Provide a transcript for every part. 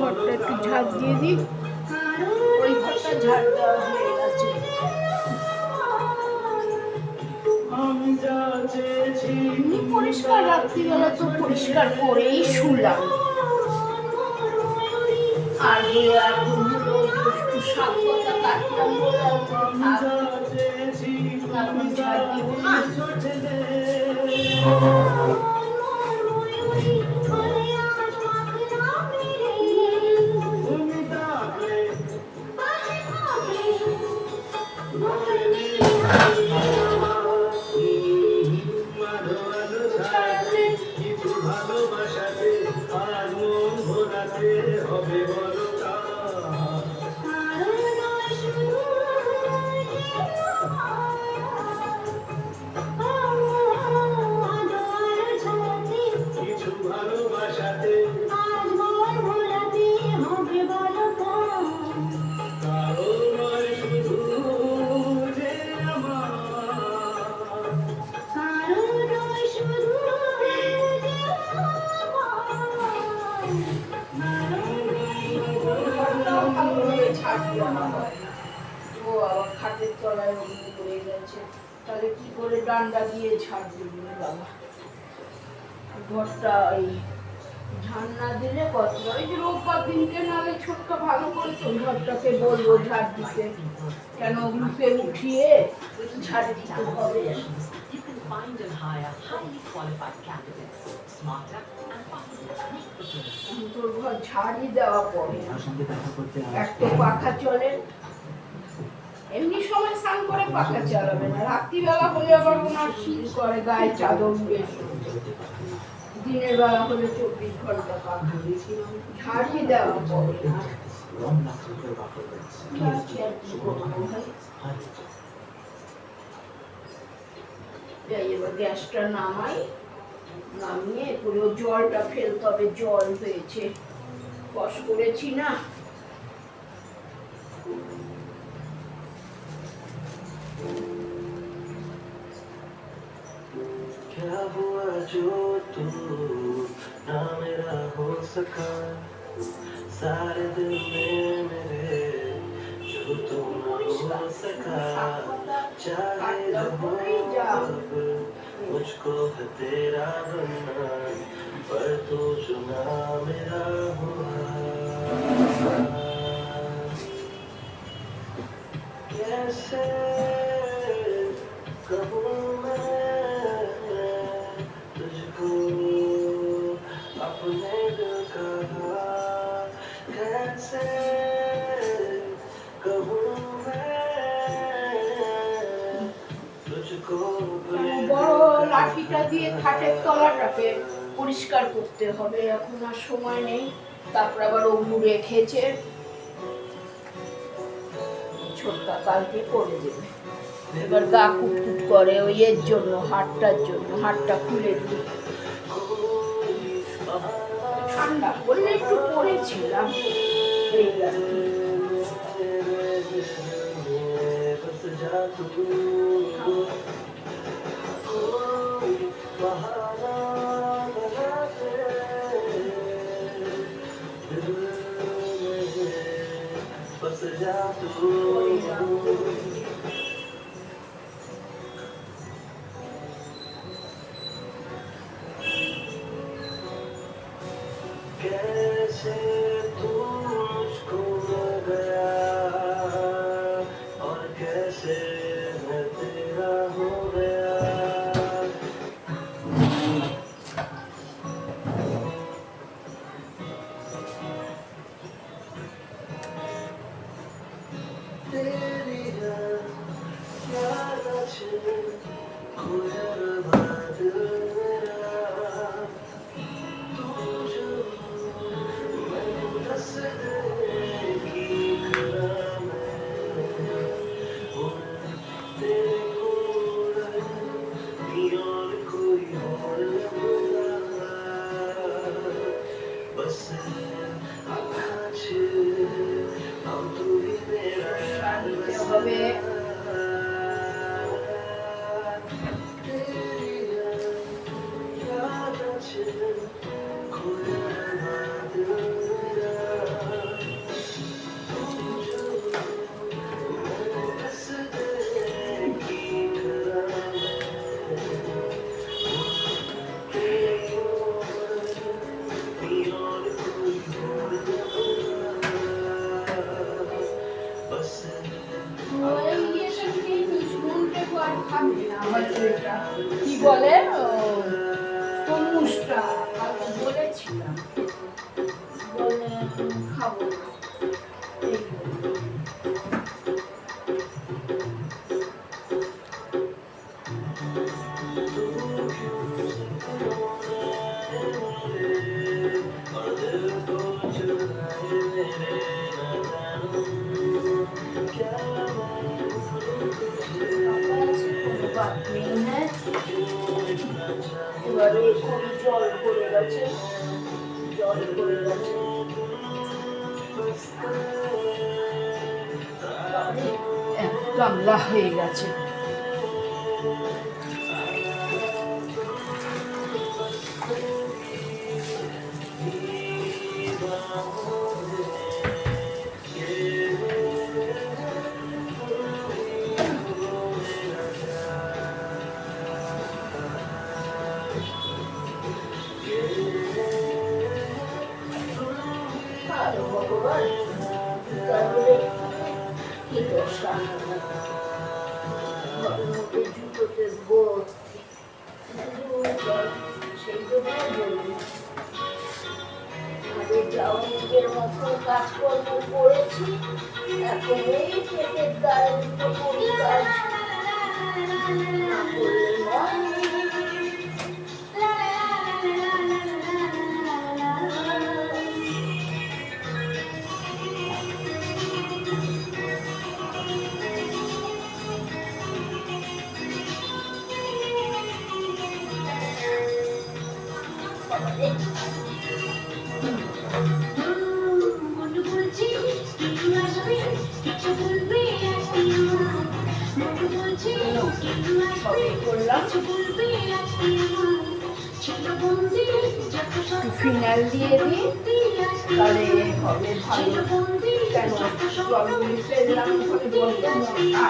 ঘরটা একটু ঝাড় দিয়ে দিই, ওই ঘরটা ঝাড় দেওয়া হয়ে গেছে। পরিষ্কার রাত্রিবেলা তো পরিষ্কার করেই শুলাম। আর এখন হলো একটু শাক পাতা কাটলাম বলে এখন ঝাড় দিব না। খাটের তলায় অগ্নি পড়ে গেছে, তাহলে কি করে ডান্ডা দিয়ে ঝাড় দিবি বাবা। ঘরটা এই ঝাড় না দিলে কত, ওই যে রোববার দিনকে নালে ছোট্ট ভালো করে তো ঘরটাকে বলবো ঝাড় দিতে, কেন গ্রুপে উঠিয়ে ঝাড় দিতে হবে। তোর ঘর ঝাড়ি দেওয়া পড়ে, এক তো পাখা চলে, এমনি সময় স্নান করে পাখা চালাবে না, রাত্রিবেলা হলে আবার ওনার শীত করে গায়ে চাদর উড়ে, দিনের বেলা হলে 24 ঘন্টা পাখা ঝাড়ি দেওয়া পড়ে না। এবার গ্যাসটা নামাই, নামিয়ে পুরো জলটা ফেলতে হবে, জল হয়েছে কষ করেছি না। क्या हुआ जो तू ना मेरा हो सका, सारे दिल में मेरे जो तू ना हो सका, चाहे जो हो अब मुझको है तेरा बनना, पर तू जो ना मेरा हुआ। कैसे कहूँ अपने दिल का हाल, कैसे कहूँ मैं तुझको। বড় লাঠিটা দিয়ে খাটের তলাটাকে পরিষ্কার করতে হবে, এখন আর সময় নেই। তারপর আবার ওগুলো রেখেছে, ছোটটা কালকে করে দেবে। এবার গা কুটকুট করে ওই এর জন্য, হাটটার জন্য, হাটটা খুলে দিই। ঠান্ডা বললে একটু পড়েছিলাম এই আর কি। कैसे तू मुझको गया और कैसे मैं तेरा हो गया, तेरी याद खोया बाद হয়তো এটা কি বলে তরমুজটা কালকে বলেছিলাম বলে খাবো না এই বলে। কোনো বাদ নেই, হ্যাঁ এবারে খুবই জল পড়ে গেছে এক গামলা হয়ে গেছে। ভগবান তাহলে কি দশা ঘরের মধ্যে জুতোতে ভর্তি সেই জন্য বলি আগে জাউনিকের মতো কাজকর্ম করেছি এখন এই পেটের দায়ে দুটো করি কাজ না করলে নয়। ফিনাইল দিয়ে দিই তাহলে হবে ভালো কেন জলগুলি ফেললাম ওখানে বলতে মোটা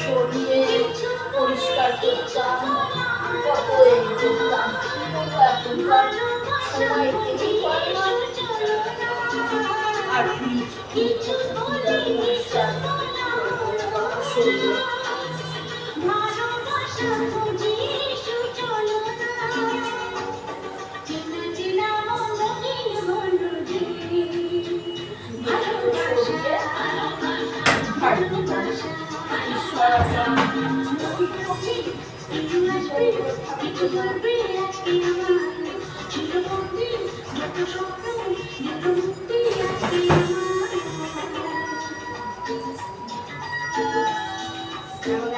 সরিয়ে পরিষ্কার করতাম কত এই করতাম এখনকার সময় আর পরিষ্কার সরিয়ে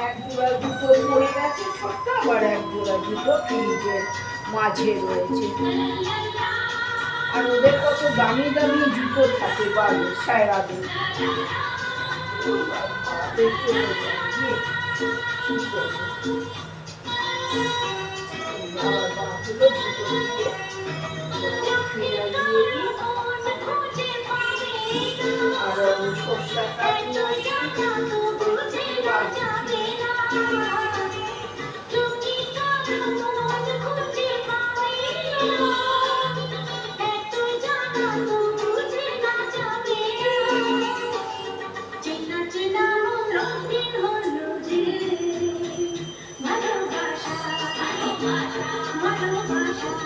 এক জোড়া জুতো পড়ে গেছে ছোট্ট আবার এক জোড়া জুতো ফ্রিজের মাঝে রয়েছে আর ওদের কত দামি দামি জুতো থাকে বাড়ি সারাদিন ভালোবাসা